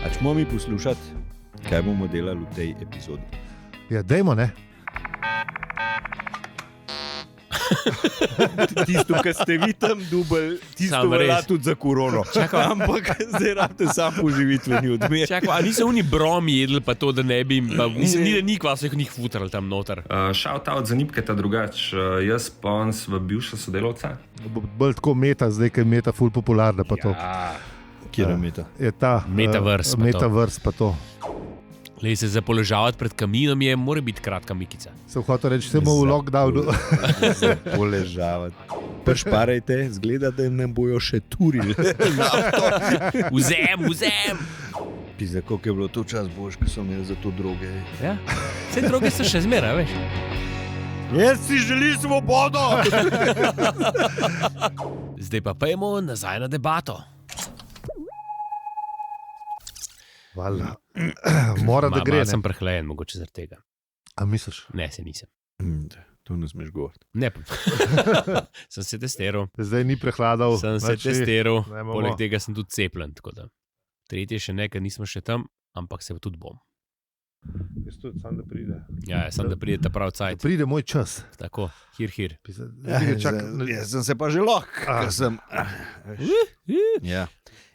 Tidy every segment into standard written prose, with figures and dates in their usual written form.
Ačmo mi poslušati, kaj bomo delali v tej epizodi. Ja, dajmo, ne? Tisto, kar ste vi tam dubali, tisto velja tudi za korono. Ampak zdaj rabite sam poživitveni odmer. Čakaj, a niso oni bromi jedli pa to, da ne bi... Mislim, ni kvasih njih futrali tam noter. Shout out za Nipketa drugač. Jaz pa on sva bivša sodelavca. Bolj tako meta, zdaj, ker je meta ful popularna pa to. Kjer je meta? Je ta Metaverse pa to. Lej, se zapoložavati pred kaminom mora biti kratka mikica. Sem hotel reči, se bomo v lockdownu. Zapoložavati. Pršparajte, zgleda, da nam bojo še turili. Vzem! Pizda, koliko je bilo to čas bož, ko so imeli za to droge. Ja, vse droge so še zmeraj, veš. Jaz si želim svobodo! Zdaj pa pojmo nazaj na debato. Valjda. Mora, da gre. Malo sem prehlajen, mogoče zaradi tega. A misliš? Ne, se nisem. To ne smeš govoriti. Ne, sem se testiral. Zdaj ni prehladal. Sem se testiral, poleg tega sem tudi cepljen. Tako da. Tretje še ne, ker nismo še tam, ampak se tudi bom. Jaz tudi, sam da pride. Ja, sam da pride ta prav cajt. Pride moj čas. Tako, hir. Jaz sem se pa že lahko, ker sem... Ja.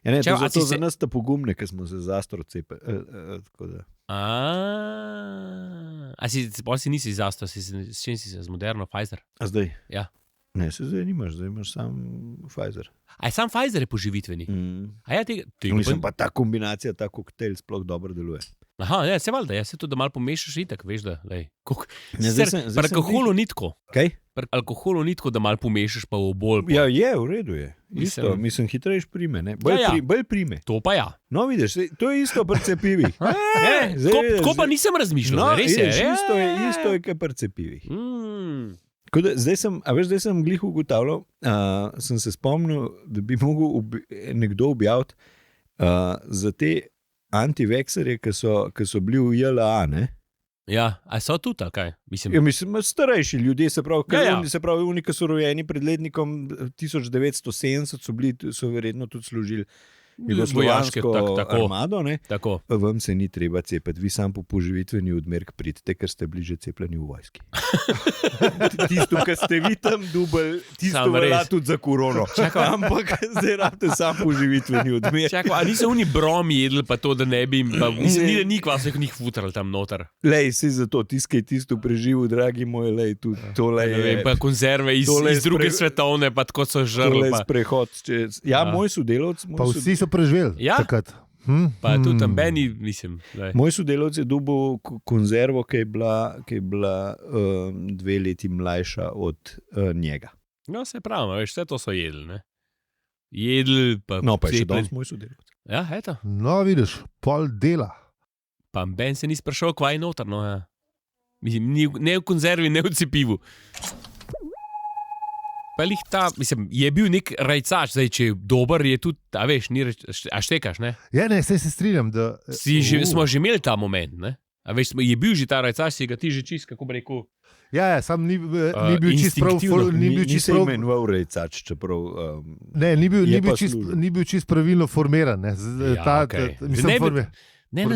Ja, ne, to zato za nas ta pogumne, ker smo se zastro cepili. A si nisi zastro, s čim si se, z Moderno, Pfizer? A zdaj? Ja. Ne, se zdaj nimaš, zdaj imaš sam Pfizer. A je sam Pfizer je poživitveni? A ja, tega mislim, pa ta kombinacija, ta koktejl sploh dobro deluje. Aha, ja, se valjda, ja, se to, da malo pomešaš itak, veš da, lej. Pri alkoholu ni tako. Kaj? Pri alkoholu ni tako, da malo pomešaš pa v bolj. Ja, je, v redu je. Isto, mislim, hitrejš prime, ne? Bolj prime. To pa ja. No, vidiš, to je isto pri cepivih. Tako pa nisem razmišljal, res je. Isto je, kot pri cepivih. Zdaj sem glih ugotavljal, sem se spomnil, da bi mogel nekdo objaviti za te antivekserje, ki so bili v JLA, ne? Ja, a so tudi, ali kaj? Mislim, starejši ljudje, se pravi, oni, ki so rojeni pred letnikom 1970, so verjetno tudi služili jugoslovansko armado, ne? Tako. Pa vam se ni treba cepiti, vi sam po poživitveni odmerk pridite, ker ste bliže cepljeni v vojski. Tisto, kar ste vi tam dubali, tisto velja tudi za korono. Ampak zdaj rabite sam poživitveni odmerk. Čakaj, a niso oni bromi jedli pa to, da ne bi, mislim, ni kvasih njih futrali tam noter. Lej, si zato, tiskaj tisto preživel, dragi moj, lej, tudi tole je... Pa konzerve iz druge svetovne, pa tako so žrli. Tole je sprehod. Ja, moj sodelavc... Pa vsi so preživeli takrat. Pa tudi tam meni, mislim. Moj sodelavc je dobil konzervo, ki je bila 2 leti mlajša od njega. No, se pravi, veš, vse to so jedli, ne? Jedli, pa... No, pa je še danes moj sodelavc. Ja, eto. No, vidiš, pol dela. Pa Ben se ni sprašal, kvaj je noter, no, ja. Mislim, ne v konzervi, ne v cepivu. Pa lih ta, mislim, je bil nek rajcač, zdaj, če je dober, je tudi, a veš, a štekaš, ne? Ja, ne, se strinjam, da... Smo že imeli ta moment, ne? A veš, je bil že ta rajcač, si ga ti že čist, kako bi rekel... Ja, sam ni bil čist prav... Nisi imenoval rajcač, čeprav... Ne, ni bil čist pravilno formiran, ne? Ja, okej. Ne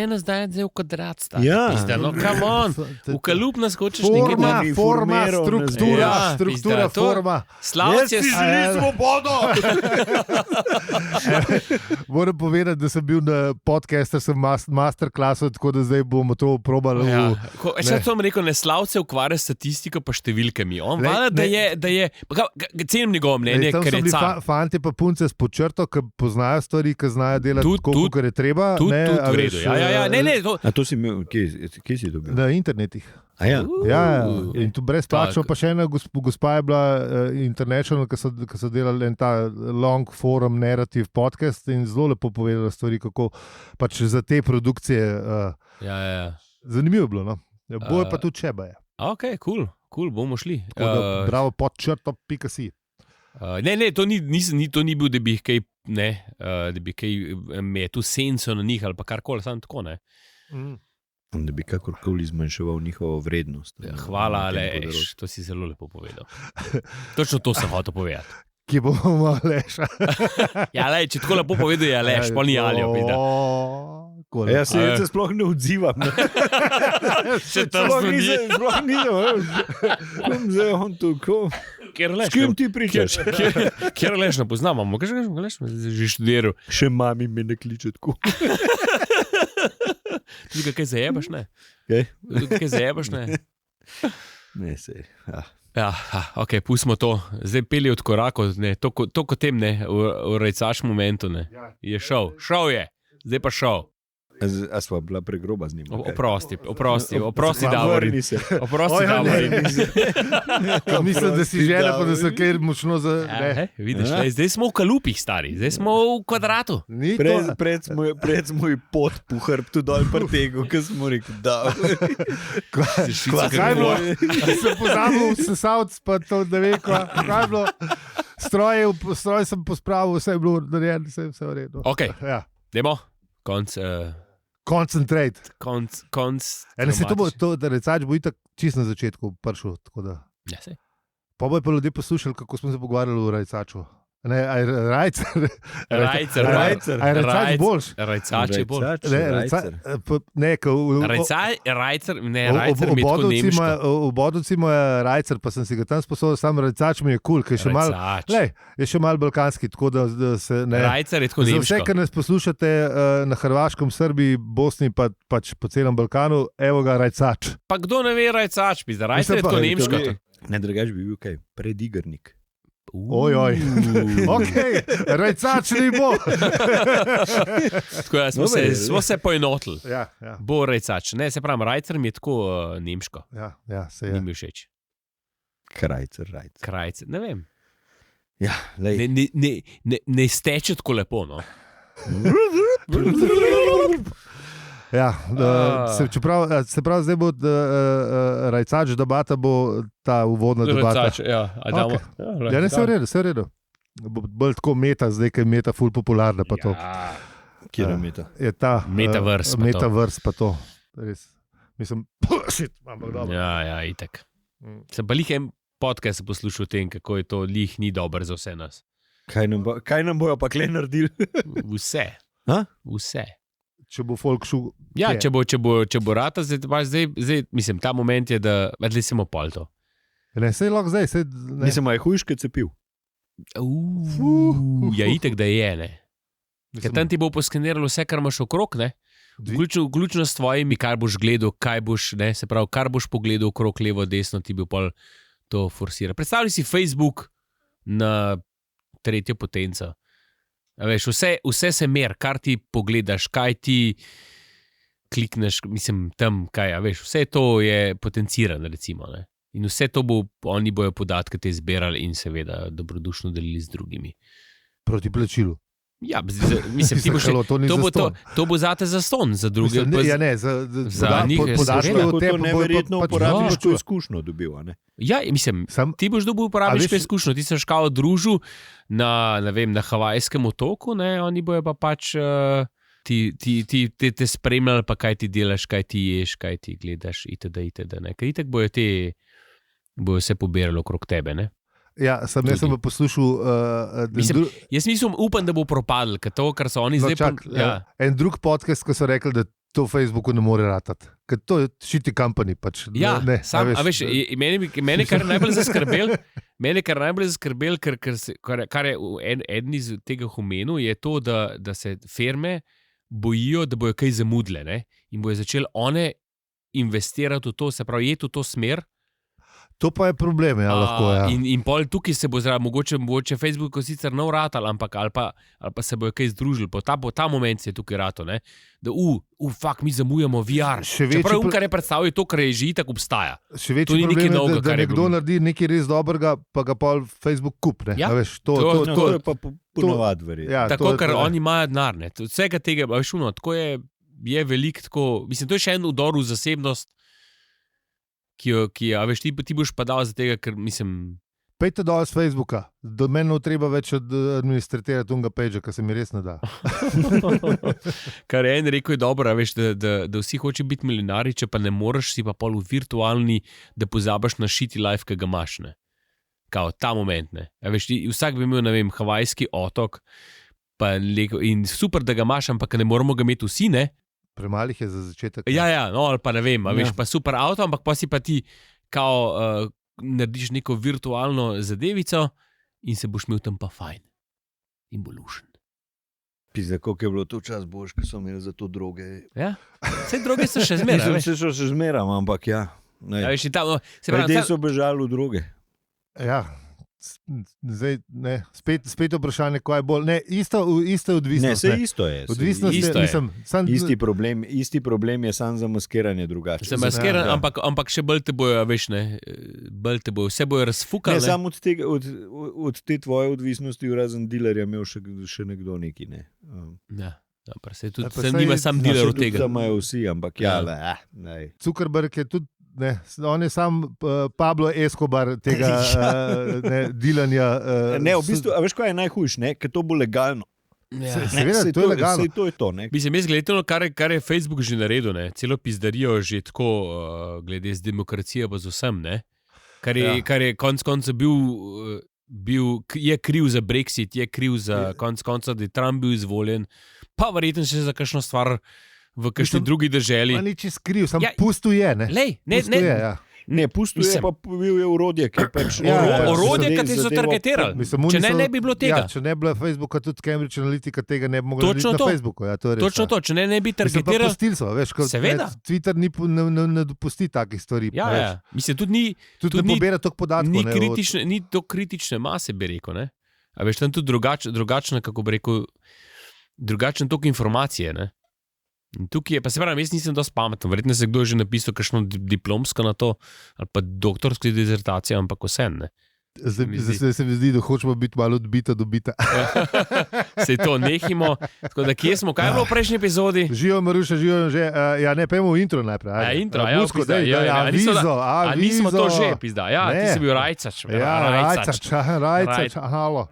nas daje zdaj v kvadrat staviti. Ja. Pizda, no, come on. V kalup nas hočeš nekaj... Forma, struktura, forma. Slavc je... Jaz si želim svobodo! Moram povedati, da sem bil na podcaster, sem masterklasu, tako da zdaj bomo to probali. Še to vam rekel, ne Slavc se ukvarja s statistiko pa številkami. On vada, da je... Cenim njegovo mnenje, ker je car. Fantje pa punce s počrto, ki poznajo stvari, ki znajo delati tako, kot je treba. V redu, ja, ne, to... A to si imel, kje si dobil? Na internetih. A ja? Ja, in tu brezplačno, pa še ena gospa je bila international, ki so delali en ta long forum narrative podcast in zelo lepo povedala stvari, kako pač za te produkcije. Ja. Zanimivo je bilo, no. Boje pa tudi čeba je. Ok, cool, bomo šli. Bravo, podčrto.si. Ne, to ni bil, da bi kaj, ne, da bi kaj metu senco na njih ali pa karkoli, samo tako, ne. Da bi kakorkoli zmanjševal njihovo vrednost. Hvala, Aleš, to si zelo lepo povedal. Točno to sem hotel povedati. ki bomo Aleša. Ja, lej, če tako lepo povedal, je Aleš, pa ni Aljo. Jaz se sploh ne odzivam. Še tam Sploh nisem. Zdaj on tukaj. S kim ti pričaš? Kjer Aleš ne poznamo? Kaj že Aleš že študiral? Še mami me ne kliče tako. Tudi kaj zajebaš, ne? Kaj zajebaš, ne? Ne, sej. Ja, ok, pustimo to. Zdaj peli od korakov, ne, to kot tem, ne, v rajcaš momentu, ne. Je šel je, zdaj pa šel. A sva bila pregroba z njim? Oprosti, Davorin. Oprosti, Davorin. Mislim, da si želel, pa da se kaj močno za... Vidiš, zdaj smo v kalupih, stari, zdaj smo v kvadratu. Pred smo ji pot po hrbtu dol prtegu, ko smo rekli, da... Kaj je bilo? Sem pozabil sesavc, pa to ne ve, kaj je bilo. Stroj sem pospravil, vse je bilo narejeno, vse je v redu. Ok, dajmo, konc... Concentrate. Se to, da recač bo itak čisto na začetku prišel. Ja, sej. Pa bojo pa ljudje poslušali, kako smo se pogovarjali v rajcaču. Ne, Rajcer. Aj recač boljš. Rajcač je boljš. Rajcer mi je tako nemško. V Bodovci mu je rajcer, pa sem si ga tam sposobil, sam rajcač mi je kul, ker je še mal balkanski, tako da se ne... Rajcer je tako nemško. Za vse, kar nas poslušate na Hrvaškem, Srbiji, Bosni, pač po celem Balkanu, evo ga rajcač. Pa kdo ne ve rajcač, rajcer je tako nemško. Ne, drugač bi bil kaj, predigrnik. Ojoj, ok, rajcač ni bo. Tako da smo se poenotili. Ja. Bo rajcač. Ne, se pravim, rajcer mi je tako nemško. Ja, se je. Ni mi všeč. Krajcer. Ne vem. Ja, lej. Ne steče tako lepo, no. Ja, se pravi, zdaj bo rajcač debata, bo ta uvodna debata. Rajcač, ja. Okay. Ja, ne, se v redu. Bolj tako meta, zdaj, kaj je meta ful popularna pa to. Kjer je meta? Je ta Metaverse pa to. Res. Mislim, ampak dobro. Ja, itak. Se pa lih en podcast poslušal o tem, kako je to lih ni dober za vse nas. Kaj nam bojo pa kle naredili? Vse. Vse. Če bo folk šel. Ja, če bo rata, zdaj, mislim, ta moment je, da vedli smo pol to. Ne, sej lahko zdaj. Mislim, je hujške cepil. Ja, itek, da je, ne. Ker tam ti bo poskeniralo vse, kar imaš okrog, ne. Vključno s tvojimi, kar boš gledal, kaj boš, ne, se pravi, kar boš pogledal okrog, levo, desno, ti bo pol to forsira. Predstavljaj si Facebook na tretjo potenco. Veš, vse se mer, kar ti pogledaš, kaj ti klikneš, mislim, tam, kaj, veš, vse to je potencirano, recimo, ne. In vse to oni bojo podatke te zbirali in seveda dobrodušno delili z drugimi. Proti plačilu. Ja, mislim, ti boš to bo zate zastonj, za druge. Za njih podatkov o tem neverjetno uporabiško izkušnjo dobil, ne? Ja, mislim, ti boš dobil uporabiško izkušnjo, ti se škao družil na Havajskem otoku, ne, oni bojo pa pač te spremljali, pa kaj ti delaš, kaj ti ješ, kaj ti gledaš, itd., ne. Ker itak bojo se pobirali okrog tebe, ne. Ja, jaz sem pa poslušal... Jaz upam, da bo propadl, ker to, kar so oni zdaj... En drug podcast, ko so rekli, da to v Facebooku ne more ratati. Ker to je shitty company. Pač. Ja, mene kar najbolj zaskrbel, kar je eden iz tega omenil, je to, da se firme bojijo, da bojo kaj zamudile, ne? In bojo začeli one investirati v to, se pravi, jeti v to smer. To pa je problem, ja, lahko, ja. In pol tukaj se bo zraven, mogoče Facebook sicer nov ratal, ampak ali pa se bojo kaj združili, ta moment se je tukaj rato, ne, da fuck, mi zamujamo VR. Čeprav kar je predstavljal to, kar je že itak obstaja. Še večji problem je, da nekdo naredi nekaj res dobrega, pa ga pol Facebook kup, ne. Ja, veš, to je pa ponovad verjetno. Ja, tako, ker oni imajo denar, ne. Vsega tega, veš, tako je veliko, tako, mislim, to je še en udor v zasebnost, ki veš, ti boš pa dal za tega, ker mislim... Pejte dol z Facebooka, do meni treba več administratirati unga page, ker se mi res ne da. Kar je en rekel je dobro, veš, da vsi hoče biti milijonari, če pa ne moreš, si pa pol v virtualni, da pozabaš na shitty life, ki ga imaš, ne. kao ta moment. Veš, vsak bi imel, ne vem, havajski otok in super, da ga imaš, ampak ne moramo ga imeti vsi, ne? Premalih je za začetek. Ja, no, ali pa ne vem, veš, pa super avto, ampak pa si pa ti kao narediš neko virtualno zadevico in se boš imel tam pa fajn in bo lušen. Pizda, koliko je bilo to čas boš, ko so imeli za to droge. Ja, vse droge so še zmeraj. Mislim, se še zmeraj, ampak ja. Veš, tam, Ljudje so bežali v droge. Ja, zdaj, ne, spet vprašanje, kaj je bolj. Ne, isto odvisnost. Ne, vse isto je. Odvisnost isto je. Isti problem je samo zamaskiranje drugače. Se maskiran, ampak še bolj te bojo, veš, ne, bolj te bojo, vse bojo razfukali. Ne, samo od te tvoje odvisnosti, razen dilerja, imel še nekdo neki, ne. Ja. Dobro, se nima sam dealer od tega. Samo imajo vsi, ampak Zuckerberg je tudi, ne, on je sam Pablo Escobar tega dilanja. Ne, v bistvu, a veš, kaj je najhujš, ne, ker to bo legalno. Ja. Seveda, to je legalno. To je to, ne. Mislim, jaz gledam, kar je Facebook že naredil, ne, celo pizdarijo že tako, glede z demokracijo pa z vsem, ne, kar je konc konca je kriv za Brexit, je kriv za konc konca, da je Trump bil izvoljen, pa verjetno še za kakšno stvar v kakšni drugi državi. Ni čist kriv, samo pustil je, ne. Ne, pustil je, pa bil je orodje, ki je pač... Orodje, ki ti so targetirali. Če ne bi bilo tega. Ja, če ne bi bilo Facebooka, tudi Cambridge Analytica tega ne bi mogli narediti na Facebooku. Ja, točno to, če ne bi targetirali. Pustil so, veš, seveda. Twitter ne dopusti takih stvari. Ja. Mislim, tudi ne pobira toliko podatkov. Ni to kritične mase, bi rekel, ne. A veš, tam tudi drugačne, kako bi rekel, drugačen tok informacije, ne. Tukaj je, pa se pravim, jaz nisem dosti pameten, verjetno se kdo je že napisal kakšno diplomsko na to, ali pa doktorsko dizertacijo, ampak vse, ne. Zdaj se mi zdi, da hočemo biti malo odbita. Sej to nehimo. Tako da, kje smo, kaj je bilo v prejšnji epizodi? Živijo, Maruša, živijo že. Ja, ne, pojmo intro najprej. Ja, intro, Avizo. Nismo to že, pizda. Ja, ti si bil Rajcač. Ja, Rajcač, halo.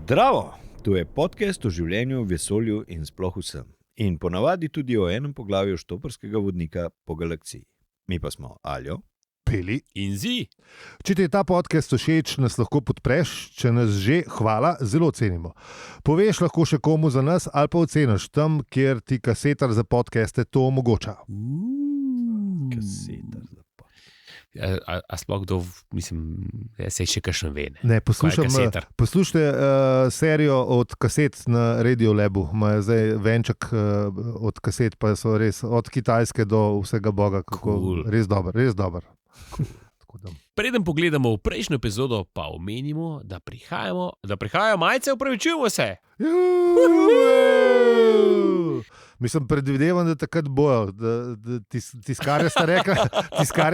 Zdravo, tu je podcast o življenju, vesolju in sploh vsem. In ponavadi tudi o enem poglavju štoparskega vodnika po galaksiji. Mi pa smo Aljo, Peli in Zi. Če ti je ta podcast všeč, nas lahko podpreš, če nas že, hvala, zelo cenimo. Poveš lahko še komu za nas ali pa oceniš tam, kjer ti kasetar za podcaste to omogoča. Kasetar za podcast. A sploh kdo, mislim, se še kakšno ve. Ne, poslušajte serijo od kaset na Radio Labu. Imajo zdaj venček od kaset, pa so res od Kitajske do vsega boga. Cool. Res dober. Cool. Preden pogledamo v prejšnjo epizodo, pa omenimo, da prihajajo majice, upravičujemo se. Mislim, predvidevam, da takrat bojo. Tiskarje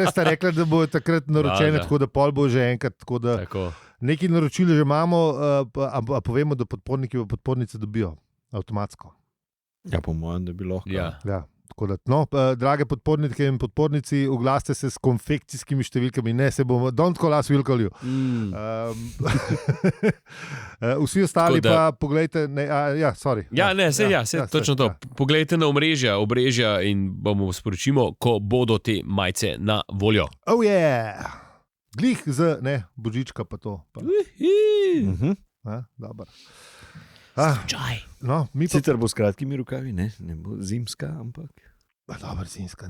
sta rekla, da bojo takrat naročene, tako da pol bo že enkrat. Nekaj naročil že imamo, a povemo, da podporniki v podpornice dobijo avtomatsko. Ja, po mojem, da bi lahko. Ja. Tako da, no, drage podpornike in podpornici, oglasite se s konfekcijskimi številkami, ne se bomo, don't call us, we'll call you. Vsi ostali pa poglejte, točno to. Poglejte na obrežja in bomo sporočimo, ko bodo te majice na voljo. Oh yeah! Glih z, božička pa to. Dobro. No, sicer bo s kratkimi rokavi, ne bo zimska, ampak. Dobro, zimska.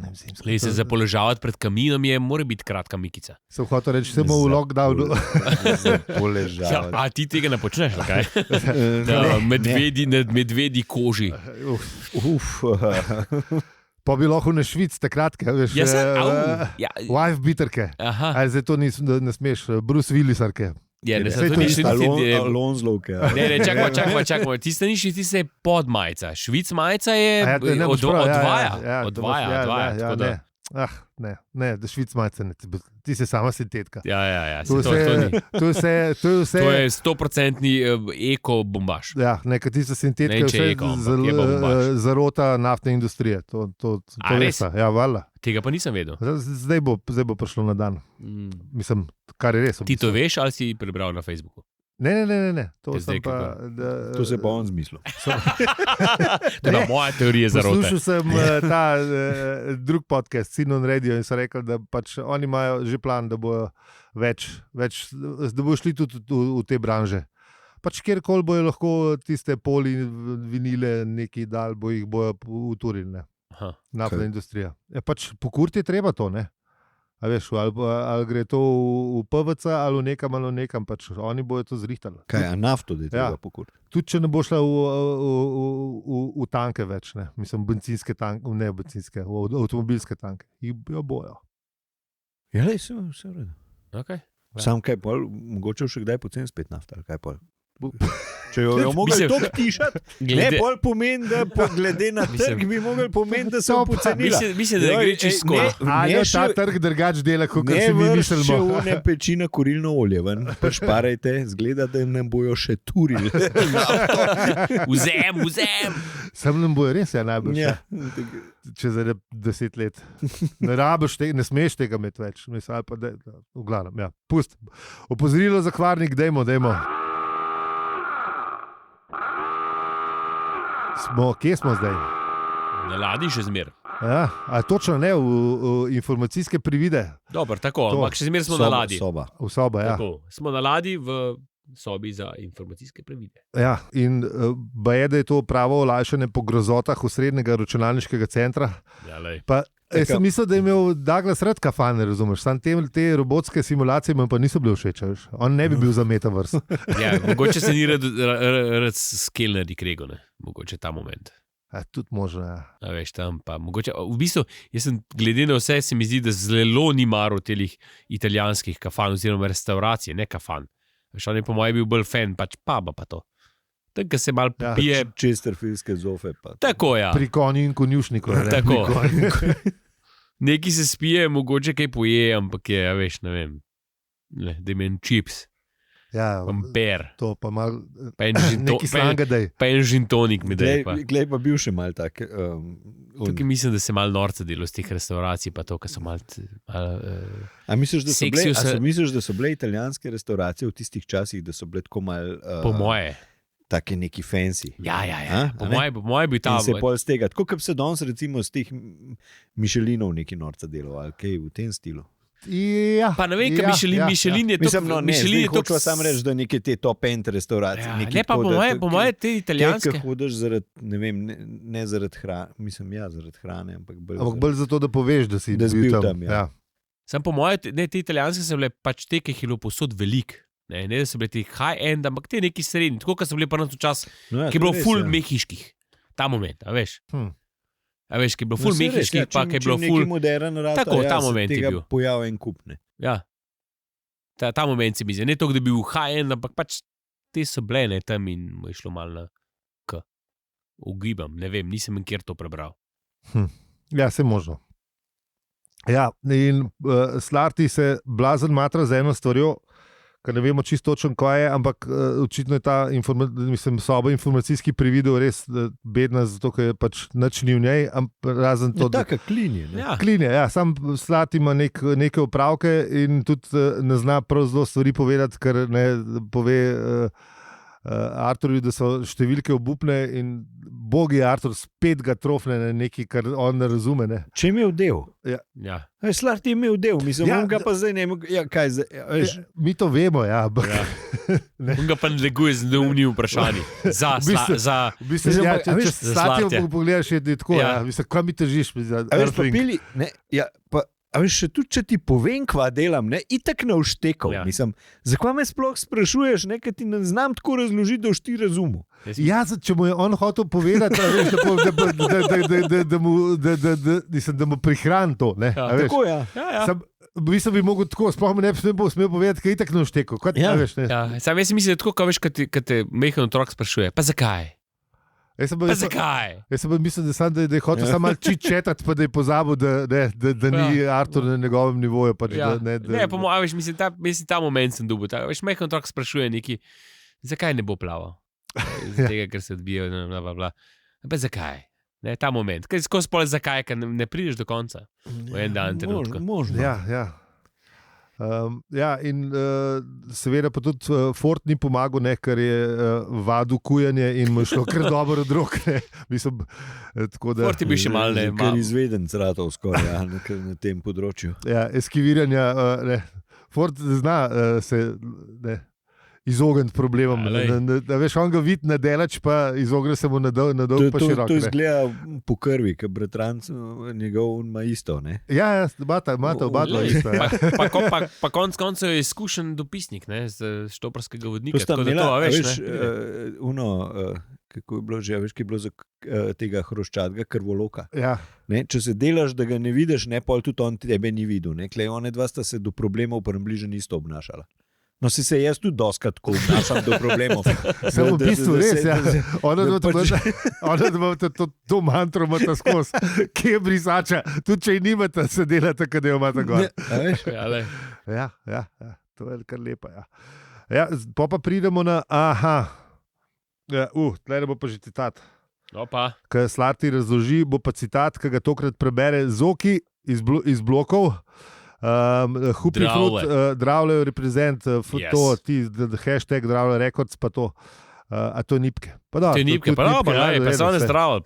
Se zapoložavati pred kaminom mora biti kratka mikica. Sem hotel reči, se bomo v lockdownu. A ti tega ne počneš, kaj? Medvedi koži. Pa bi lahko na Švic, te kratke, veš, wife beaterke. Zdaj to ne smeš, Bruce Willisarke. Ja, ne, to ni še Lonzlovke. Ne, čakaj, tiste ni še tiste podmajica. Švic majica je odvaja. Ne, da švic malce ne, ti si sama sintetika. Ja. To je vse. To je 100% eko bombaž. Ja, nekaj tista sintetika Ne, je če vse eko, ampak je bombaž. zarota naftne industrije. To res? Ja, valjda. Tega pa nisem vedel. Zdaj bo prišlo na dan. Mislim, kar je res. Ti to veš ali si prebral na Facebooku? Ne. To se pa on zmislil. To je moja teorija zarote. Poslušal sem ta drug podcast, Sinon Radio, in so rekli, da pač oni imajo že plan, da bojo več, da bojo šli tudi v te branže. Pač kjerkoli bojo lahko tiste poli, vinile, neki dal, jih bojo uturili. Naftna industrija. Pač pokurti je treba to, ne? A veš, ali gre to v PVC ali v nekam, pač oni bojo to zrihtali. Kaj, a nafto, da je treba pokuriti? Tudi če ne bo šla v tanke več, ne? Mislim, bencinske tanke, ne bencinske, avtomobilske tanke. Jih bojo. Ja, le, vse v redu. Okay. Sam kaj pol, mogoče še kdaj poceni spet nafta, ali kaj pol. Če jo mogli toliko tišati, ne bolj pomeni, da glede na trg bi mogli pomeniti, da so pocenila. Mislim, da gre čez skoro. Ali ta trg drugač dela, kot si mi mislimo. Če v ne peči na kurilno olje ven, pa šparajte, zgleda, da nam bojo še turili. Vzem! Sam nam bojo res, najbolj. Ja. Čez 10 let. Ne rabiš tega, ne smeš tega imeti več. Mislim, pa v glavnem, ja. Pust. Opozorilo za kvarnik, dajmo. Kje smo zdaj? Na ladji še zmer. Ja, točno ne, v informacijske privide. Dobro, tako, ampak še zmer smo na ladji. V soba, ja. Tako, smo na ladji v sobi za informacijske privide. Ja, in baje, da je to pravo olajšanje po grozotah osrednjega računalniškega centra. Ja, lej. Jaz sem mislil, da je imel Douglas rad kafane, razumeš? Sam te robotske simulacije mi pa niso bile všeč. On ne bi bil za metaverse. Ja, mogoče se ni rad skelneri krego, ne? Mogoče ta moment. Tudi možno, ja. A veš, tam pa mogoče. V bistvu, jaz sem glede na vse, se mi zdi, da zelo ni maro telih italijanskih kafan oziroma restauracij, ne kafan. Veš, on je po mojem bil bolj fan, pač paba pa to. Tako se malo pije. Chesterfieldske zofe pa. Tako, ja. Pri konju in konjušniku. Tako. Neki se spije, mogoče kaj poje, ampak je, ja, veš, ne vem, da imen čips, pamper, to pa malo, neki slanga daj. Pa en žintonik mi daj. Glej pa bil še mal tak. Tukaj mislim, da se malo norca delo z teh restauracij, pa to, ki so malo A misliš, da so bile italijanske restauracije v tistih časih, da so bile tako malo po moje. Take neki fancy. Ja. Po moje bi ta. In se pol z tega, tako kot se danes recimo z teh Michelinov neki norca delo, ali kaj v tem stilu. Ja. Pa ne vem, kaj Michelin je to. Mislim, Michelin je to, ko sam reč, da neke te top end restauracije. Ja, ne pa po moje te italijanske. Kaj hodiš zaradi, ne vem, ne zaradi hrane, mislim, zaradi hrane, ampak bolj zato, da poveš, da si bil tam. Ja. Sam po moje, te italijanske so bile pač te, ki jih je bilo posod veliko. Ne, da so bili ti high-end, ampak te neki srednji, tako kot so bili pa na to čas, ki je bilo full mehiških. Ta moment, a veš? A veš, ki je bilo full mehiških, pa ki je bilo full... Neki modern rad, tako, ta moment je bil. Pojavil en kupne. Ja. Ta moment se mi zdi. Ne to, da bi bil high-end, ampak pač te so bile, ne, tam in mu je šlo malo na k. Ugibam, ne vem, nisem nikjer to prebral. Ja, se možno. Ja, in Slarti se blazen matra z eno stvarjo, ker ne vemo čisto točno, kaj je, ampak očitno je ta soba informacijski prividel res bedna, zato ker je pač nič ni v njej, razen to, da... Taka klinje, ne? Ja. Klinje, ja. Sam Slat ima neke opravke in tudi ne zna prav zelo stvari povedati, ker ne pove Arturju, da so številke obupne in bogi Artur spet ga trofne na nekaj, kar on ne razume. Ne? Če je imel del. Ja. Slat je imel del, mislim, on ga pa zdaj ne ima. Ja, kaj zdaj? Mi to vemo, ja. On ga pa neguje z neumnimi vprašanji. Če Slat je pogledaš, je tako, mislim, kaj mi težiš? A veš, pa pili, ne, ja, pa a veš, tudi če ti povem, kva delam, ne, itak ne vštekal. Ja. Mislim, zakaj me sploh sprašuješ, ne, ker ti ne znam tako razložiti, da boš ti razumel. Ja, če mu je on hotel povedati, da mu prihrani to. Ne, ja, veš, tako, ja. Mislim, bi mogel tako, sploh mi ne bi smel povedati, ker itak ne vštekal. Ja. Ja. Sam jaz mislim, da tako, ko veš, kad te mehen otrok sprašuje, pa zakaj? Zakaj? Jaz sem mislil, da je hotel samo malo četati, pa da je pozabil, da ni Artur na njegovem nivoju. Pač, Mislim, ta moment sem dobil. Majhen otrok sprašuje neki, zakaj ne bo plaval? Zaradi tega, ker se odbijajo, zakaj? Ne, ta moment. Kaj skozi pole zakaj, ker ne prideš do konca? V en dan trenutku. Možno. Ja. In seveda pa tudi Ford ni pomagal, ker je vadil kujanje in mu je šlo kar dobro od rok. Ford je bil še malo ker izveden zratov skoraj na tem področju. Ja, eskiviranja. Ford zna se izogniti problemom. Veš, on ga vidi na delač, pa izogne se mu na dolg pa širok. To izgleda po krvi, ker bratranc njegov ima isto. Ne? Ja, imata oba isto. Pa konc koncev je izkušen dopisnik z štoparskega vodnika. To sta imela, kako je bilo že, veš, ki je bilo za tega hroščatega krvoloka. Ja. Ne, če se delaš, da ga ne vidiš, pol tudi on tebe ni videl. One dva sta se do problemov približno isto obnašala. No, si se jaz tudi doskrat tako obnašam do problemov. Samo v bistvu res, ja. Ona da to mantro imata skozi, ki je brisača. Tudi če ji nimata, se delata, kad jo imata gor. Ja, to je kar lepa, ja. Ja, pa pridemo na, tlede bo pa že citat. Kaj Slati razloži, bo pa citat, ki ga tokrat prebere Zoki iz blokov. Hupi Fruit, Dravlje reprezent, hashtag Dravlje Records, pa to. A to je Nipke. To je Nipke, pa so one zdravlje.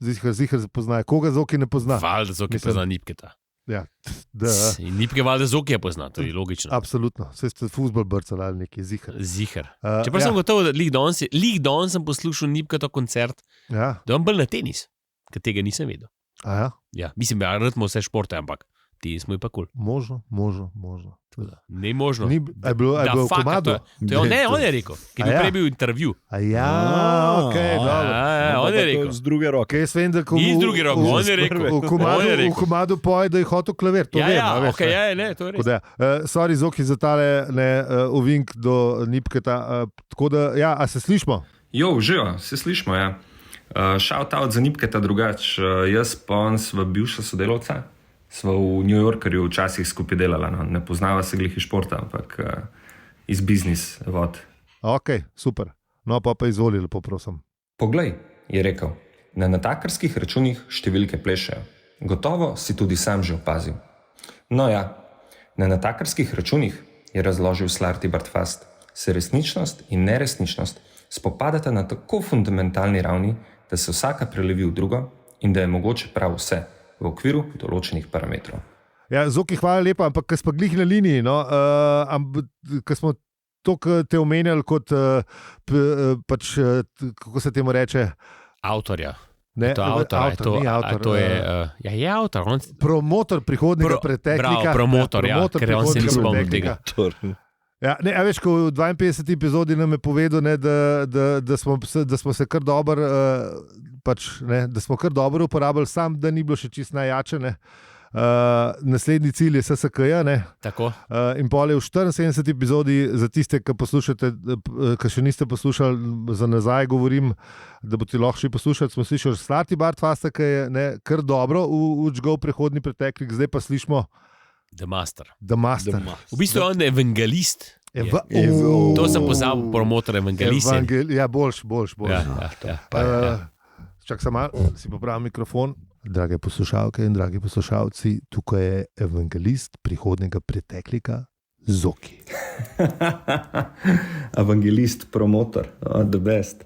Zihar poznajo. Koga Zoki ne pozna? Valjda Zoki pozna Nipketa. Ja. In Nipke valjda Zoki je pozna, to je logično. Absolutno. Vse ste fuzbol brcali ali neki, Zihar. Čeprav sem gotov, da lih danes sem poslušal Nipketa koncert, da on bolj na tenis, ker tega nisem vedel. Ja, mislim, da rad vse športe, ampak tenis mu je pa kul. Možno. Ne možno. Je bilo v komadu? On je rekel, ker je prej bil intervju. On je rekel. Z druge roke. Ni z druge roke, on je rekel. V komadu poje, da je hotel klavir. To vem. To je res. Sorry, Zoki, za tale ovink do Nipketa. Tako da, a se slišmo? Živo, se slišmo, ja. Shout out za Nipketa drugač. Jaz pa on sva bivša sodelovca. Sva v New Yorkerju včasih skupaj delala. Ne poznava se glih iz športa, ampak iz biznis vod. Ok, super. No pa izvoli, lepo prosim. Poglej, je rekel, na natakarskih računih številke plešejo. Gotovo si tudi sam že opazil. No ja, na natakarskih računih, je razložil Slarty Bartfast, se resničnost in neresničnost spopadata na tako fundamentalni ravni, da se vsaka prelevi v drugo in da je mogoče prav vse v okviru določenih parametrov. Ja, Zoki, hvala lepa, ampak ko smo glih na liniji, ko smo to te omenjali kot, kako se temu reče? Avtorja. Ne, to je avtor. Promotor prihodnega preteklika. Promotor, ker on se ni spomnil tega. Ja, veš, ko v 52. epizodi nam je povedal, da smo se kar dobro da smo kar dobro uporabljali, sam da ni bilo še čisto najjače. Naslednji cilj je SSK-ja. In pol je v 74. epizodi, za tiste, ki poslušate, ki še niste poslušali, za nazaj govorim, da boste lahko še poslušali, smo slišali Slarty Bartfasta, ki je kar dobro učgal prehodni preteklik, zdaj pa slišimo The Master. V bistvu je on evangelist. To sem pozabil, promotor evangelist. Ja, boljš. Čak sem malo, si popravil mikrofon. Drage poslušalke in dragi poslušalci, tukaj je evangelist prihodnega preteklika Zoki. Evangelist, promotor, the best.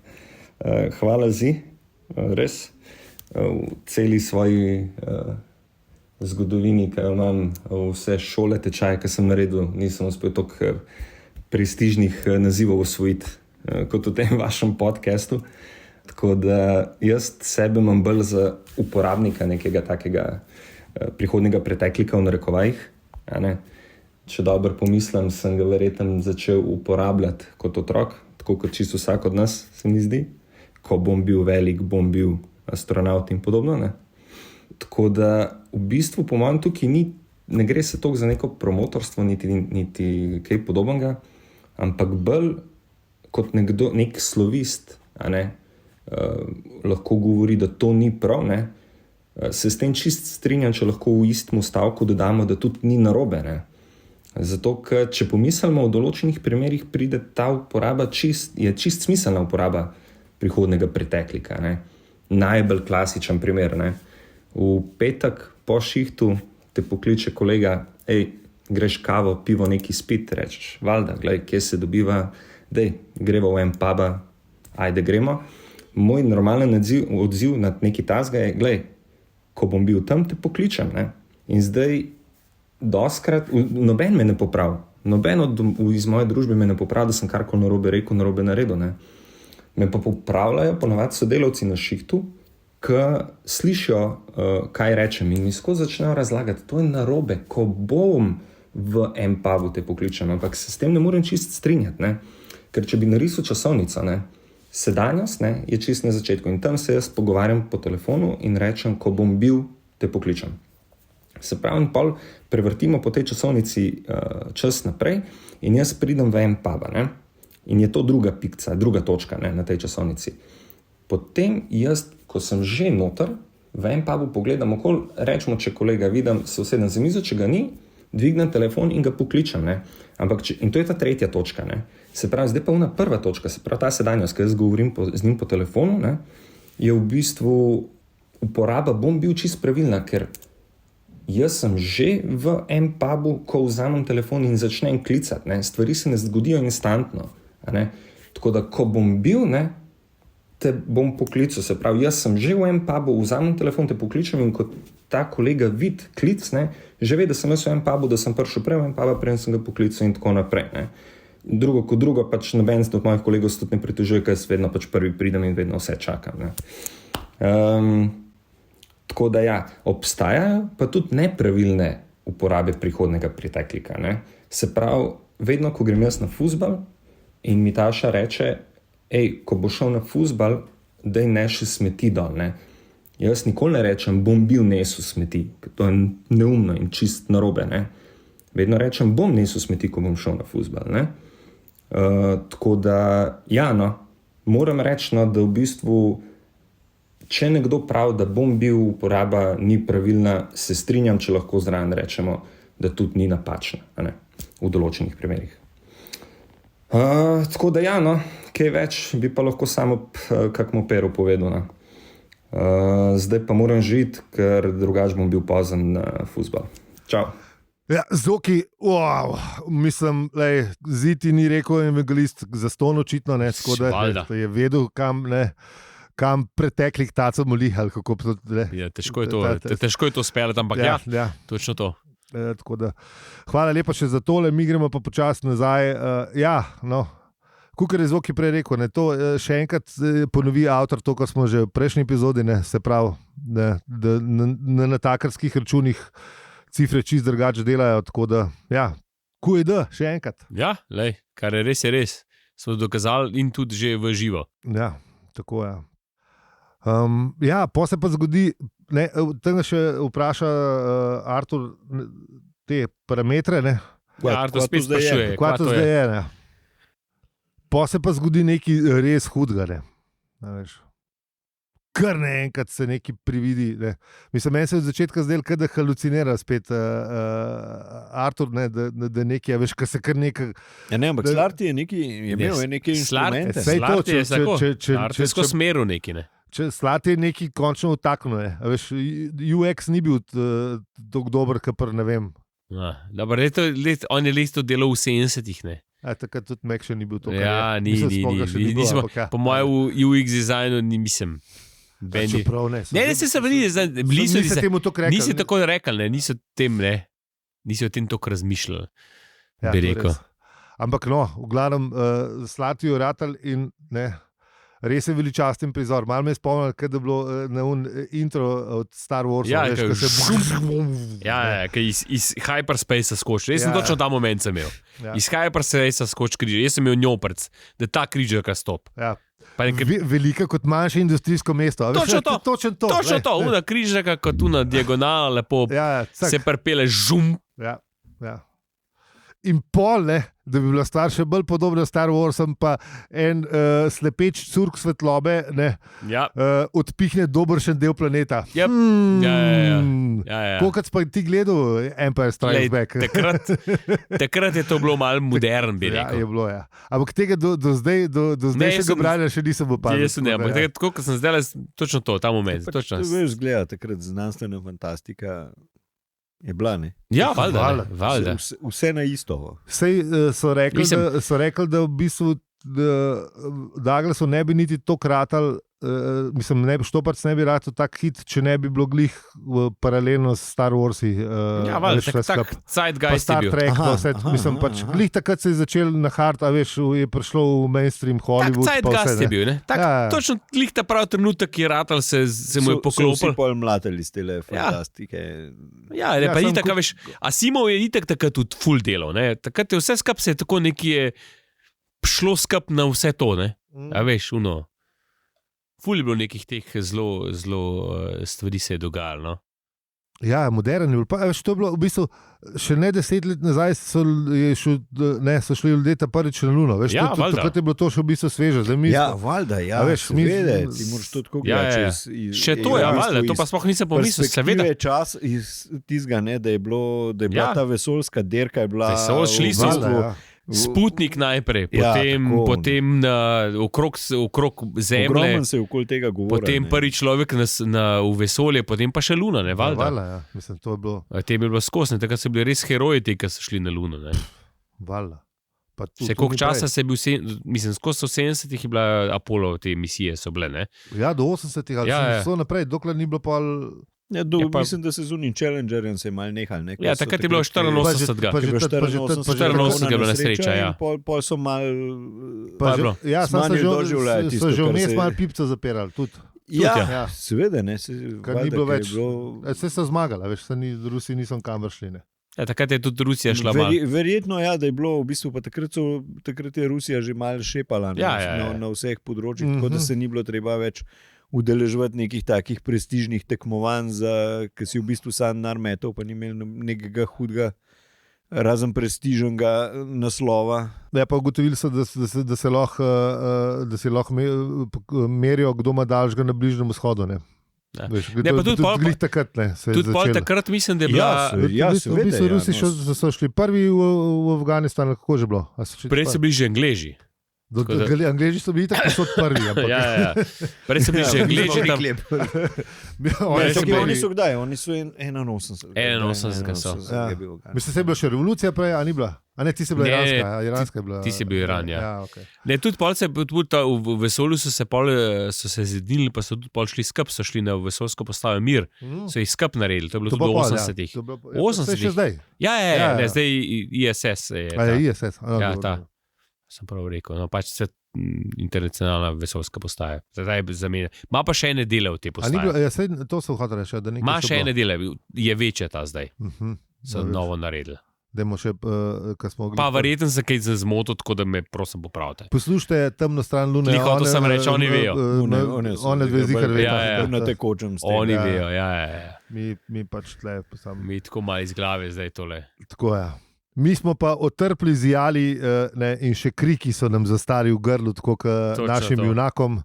Hvala zi, res. V celi svoji zgodovini, ki imam vse šole, tečaje, ki sem naredil, nisem uspel toliko prestižnih nazivov osvojiti kot v tem vašem podcastu. Tako da jaz sebe imam bolj za uporabnika nekega takega prihodnega preteklika v narekovajih. Če dobro pomislim, sem ga verjetno začel uporabljati kot otrok, tako kot čisto vsak od nas, se mi zdi. Ko bom bil velik, bom bil astronaut in podobno. Tako da v bistvu po mojem tukaj ne gre se toliko za neko promotorstvo, niti kaj podobnega, ampak bolj kot nek slovist, lahko govori, da to ni prav, ne? Se s tem čist strinjam, če lahko v istem stavku dodamo, da tudi ni narobe. Ne? Zato, ker če pomislimo, v določenih primerih pride ta uporaba je čist smiselna uporaba prihodnega preteklika. Ne? Najbolj klasičen primer. Ne? V petek po šihtu te pokliče kolega, greš kavo, pivo, neki spit, rečeš, valjda, glej, kje se dobiva, greva v en puba, ajde gremo. Moj normalen odziv na neki tasga je, glej, ko bom bil tam, te pokličem. Ne? In zdaj doskrat, noben me ne popravi, noben iz moje družbe me ne popravi, da sem karkoli narobe rekel, narobe naredil. Ne? Me pa popravljajo ponavadi sodelavci na šihtu, ki slišijo, kaj rečem in mi skozi začnejo razlagati, to je narobe, ko bom v en pubu te pokličem, ampak se s tem ne morem čist strinjati, ne? Ker če bi narisal časovnico, ne? Sedanjost, ne, je čist na začetku in tam se jaz pogovarjam po telefonu in rečem, ko bom bil, te pokličem. Se pravi, pol prevrtimo po tej časovnici čas naprej in jaz pridem v en puba, ne, in je to druga pikca, druga točka, ne, na tej časovnici. Potem jaz, ko sem že noter, v en pubu pogledam okoli, rečemo, če kolega vidim, se usedem za mizo, če ga ni, dvignem telefon in ga pokličem, ne. Ampak in to je ta tretja točka, ne. Se pravi, zdaj pa ona prva točka, se pravi ta sedanjost, ki jaz govorim z njim po telefonu, ne, je v bistvu uporaba, bom bil čist pravilna, ker jaz sem že v en pubu, ko vzamem telefon in začnem klicati, ne, stvari se ne zgodijo instantno, ne. Tako da, ko bom bil, ne, te bom poklical, se pravi, jaz sem že v en pubu, vzamem telefon, te pokličem in kot ta kolega vid klic, ne, že ve, da sem jaz v en pubu, da sem prišel prej v en pubu, prej sem ga poklical in tako naprej, ne. Drugo kot drugo, pač noben od mojih kolegov se tudi ne pritožuje, ker jaz vedno pač prvi pridem in vedno vse čakam, ne. Tako da ja, obstajajo pa tudi nepravilne uporabe prihodnega preteklika, ne. Se pravi, vedno, ko grem jaz na fuzbal in mi Taša reče, ko bo šel na fuzbal, daj neši smeti dol, ne. Jaz nikoli ne rečem, bom bil nesel smeti, ker to je neumno in čist narobe, ne. Vedno rečem, bom nesel smeti, ko bom šel na fuzbal, ne. Tako da, ja, no, moram reči, no, da v bistvu, če nekdo pravi, da bom bil, uporaba ni pravilna, se strinjam, če lahko zraven rečemo, da tudi ni napačna, ne, v določenih primerih. Tako da, ja, no, kaj več bi pa lahko samo kakmo pero povedal, no. Zdaj pa moram žiti, ker drugače bom bil pozen na fuzbal. Čau. Ja, Zoki, wow, mislim, Ziti ni rekel evangelist za ston očitno, ne, tako da je vedel, kam preteklih tacov moli, ali kako to, ne. Ja, težko je to speljati, ampak ja, točno to. Tako da, hvala lepa še za tole, mi gremo pa počasi nazaj. Ja, no, kakor je Zoki prej rekel, ne, to še enkrat ponovi avtor to, kar smo že v prejšnji epizodi, ne, se pravi, da na takarskih računih cifre čist drugače delajo, tako da, ja, QED, še enkrat. Ja, lej, kar je res, smo dokazali in tudi že v živo. Ja, tako je. Ja, pa se pa zgodi, ne, tega še vpraša Artur te parametre, ne. Ja, Artur spet sprašuje, kva to zdaj je, ne. Pa se pa zgodi nekaj res hudega, ne. Veš. Kar naenkrat se nekaj prividi. Ne. Mislim, meni se od začetka zdelo, da halucinira spet Artur, ne, da nekaj, veš, kar se kar nekaj... Ja, ne, ampak Slarti je imel neke instrumente. Slarti je tako, Slarti je skozi smeru neki, ne. Slarti je nekaj končno utaknil, ne. Veš, UX ni bil tako dober, kakor ne vem. Dobro, on je leto delal v 70-ih, ne. Takrat tudi Mac še ni bil to, kar ja, je. Nismo, po mojem v UX dizajnu nisem. Ne, se vrni, nisi tako rekel, ne, niso o tem tako razmišljali, bi rekel. Ampak no, v glavnem Slarti je ratal in ne, res je veličasten prizor. Malo me je spomnil, kad je bilo na intro od Star Warsa. Ja, veš, ki iz hyperspacea skoči. Jaz sem točno ta moment sem imel. Ja. Iz hyperspacea skoči križ. Jaz sem imel njoprc, da ta križarka stop. Ja. Velika kot manjše industrijsko mesto. Točno to. Una križarka kot una diagonala lepo se prepele žum. Ja. in pol, ne, da bi bila stvar še bolj podobna Star Warsom, pa en slepeč curk svetlobe odpihne dobršen del planeta. Yep. Kolikrat pa ti gledal Empire Strikes Back? Takrat je to bilo malo modern, bi rekel. Ja, je bilo, ja. Ampak tega do zdaj še ga branja še nisem opazil. Ampak tega, tako kot sem zdaj, točno to, ta moment. To veš, gleda, takrat znanstvena fantastika je bila, ne? Ja, valjda. Vse na isto. Sej so rekli, da v bistvu Douglasu ne bi niti to kratal, mislim, Štoparc ne bi rad tak hit, če ne bi bilo glih paralelno s Star Warsi. Ja, valjda, tak zeitgeist je bil. Star Trek, mislim, pač glih takrat se je začel na hard, a veš, je prišlo v mainstream Hollywood. Tak zeitgeist je bil, ne? Točno glih ta prav trenutek je ratal, se mu je poklopil. So vsi pol mlatili z tele fantastike. Ja, pa itak, veš, Asimov je itak takrat tudi full delal, ne? Takrat je vse skap se je tako nekje šlo skap na vse to, ne? A veš, ful je bilo nekih teh zelo stvari se je dogajalo, no? Ja, modern je bil. Pa, veš, to je bilo v bistvu še ne 10 let nazaj so šli ljudje ta prvič na Luno. Veš, ja, valjda. Takrat je bilo to še v bistvu sveže. Valjda, ja. Veš, ti moraš to tako gledati. Še to, valjda, to pa sploh nisem pomislil. Seveda je čas iz tizga, ne, da je bila ta vesoljska derka, je bila šli so Sputnik najprej, potem okrog Zemlje. Ogromno se je okoli tega govorilo. Potem prvi človek v vesolje, potem pa še Luna, ne, valjda. Ja. Mislim, to je bilo. Tem je bilo skosne, takrat so bili res heroji, ki so šli na Luno, ne. Valjda. Še koliko časa se je bil, mislim, skozi 70-ih je bila Apollo, te misije so bile, ne. Ja, do 80-ih, ali so naprej, dokler ni bilo pa... mislim, da se z unim Challengerjem se je malo nehal. Ja, takrat je bilo 84. Pa je bila nesreča, ja. Pol so malo ja, so že vmes malo pipca zapirali tudi. Ja, seveda, ne. Kar ni bilo več. Vse so zmagali, veš, Rusi niso kamor šli, ne. Ja, takrat je tudi Rusija šla malo. Verjetno, ja, da je bilo v bistvu, pa takrat je Rusija že malo šepala na vseh področjih, tako da se ni bilo treba več udeleževati nekih takih prestižnih tekmovanj, ki si v bistvu sam narmetov, pa ni imel nekega hudega, razen prestižnega naslova. Ja, pa ugotovili so, da se lahko merijo, kdo ima daljšega na Bližnjem vzhodu, ne. Ja. Veš, tudi takrat mislim, da je bila... Rusi so šli prvi v Afganistan, kako že bilo? Prej so bili že Angleži. Angleži so bili tako so prvi. Ja. Prej so bili že Angleži tam. Oni so kdaj? Oni so 81. 81 so. Mislim, se je bila še revolucija prej, a ni bila? A ne, ti si bila iranska. Ti si bil Iran, ja. Okay. Ne, tudi v vesolju so se zedinili, pa so tudi pol šli skup, so šli na vesoljsko postavo Mir. So jih skup naredili, to je bilo tudi v 80-ih. 80-ih? Še zdaj? Ja, zdaj ISS je ta. ISS. Ja, ta. Sem prav rekel, no, pač se internacionalna vesoljska postaja. Zdaj je zamenja. Ma pa še ene dele v te postaje. To so hotel reči, da nekaj. Ma še ene dele, je večja ta zdaj. So novo naredili. Še, pa verjetno se kaj zmotil, tako da me prosim popravite. Poslušajte temno stran Lune. Tiho, to sem reči, oni vejo. One dve zihar vejo. Na tekočem ste. Oni vejo, ja. Mi pač tle. Mi tako malo iz glave zdaj tole. Tako je. Mi smo pa otrpli zijali in še kriki so nam zastali v grlu, tako kot našim junakom.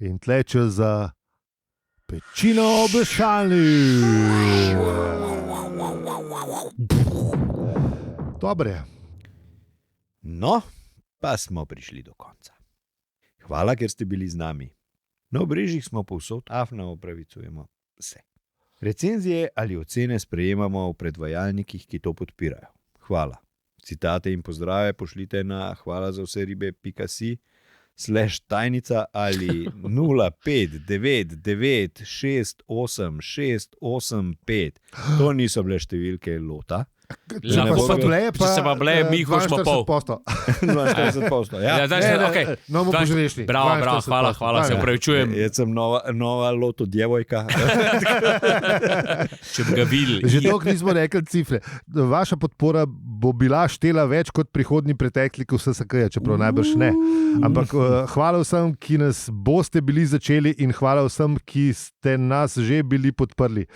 In tleče za pečino obešalni. Dobre. No, pa smo prišli do konca. Hvala, ker ste bili z nami. Na obrežjih smo povsod, afna opravicujemo vse. Recenzije ali ocene sprejemamo v predvajalnikih, ki to podpirajo. Hvala. Citate in pozdrave pošljite na hvala-za-vse-ribe.si/tajnica ali 0599686685. To niso bile številke lota. Če se pa bile, mi hočemo pol. 42%. Ja, no, mu poželišli. Bravo, hvala, se upravičujem. Jaz sem nova loto djevojka. Če bi ga videli. Že dolgo nismo rekli cifre. Vaša podpora bo bila štela več kot prihodnji pretekliki vse, čeprav najbrž ne. Ampak hvala vsem, ki nas boste bili začeli in hvala vsem, ki ste nas že bili podprli.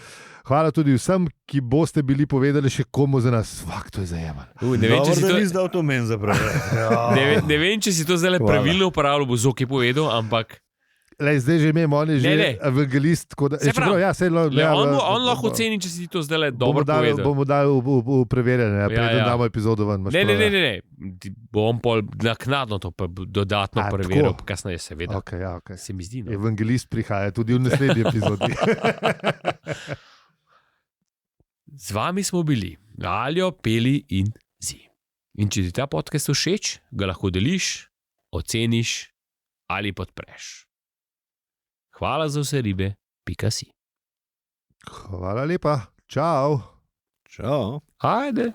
Hvala tudi vsem, ki boste bili povedali še komu za nas. Fak, to je zajeman. Ne vem, če si to izdal to meni zapravljati. Ne vem, če si to zdaj pravilno uporabljal, bo Zoki povedal, ampak... Zdaj že imamo, on je že evangelist. On lahko oceni, če si to zdaj dobro povedal. Bomo dali v preverjanje, preden damo epizodo ven. Ne. Bom pol naknadno to dodatno preveril, kasneje seveda. Okay. Se mi zdi, no. Evangelist prihaja tudi v naslednji epizodi. Z vami smo bili Aljo, Peli in Zi. In če ti ta podcast všeč, ga lahko deliš, oceniš ali podpreš. Hvala za vse ribe, _si. Hvala lepa, čau. Čau. Ajde.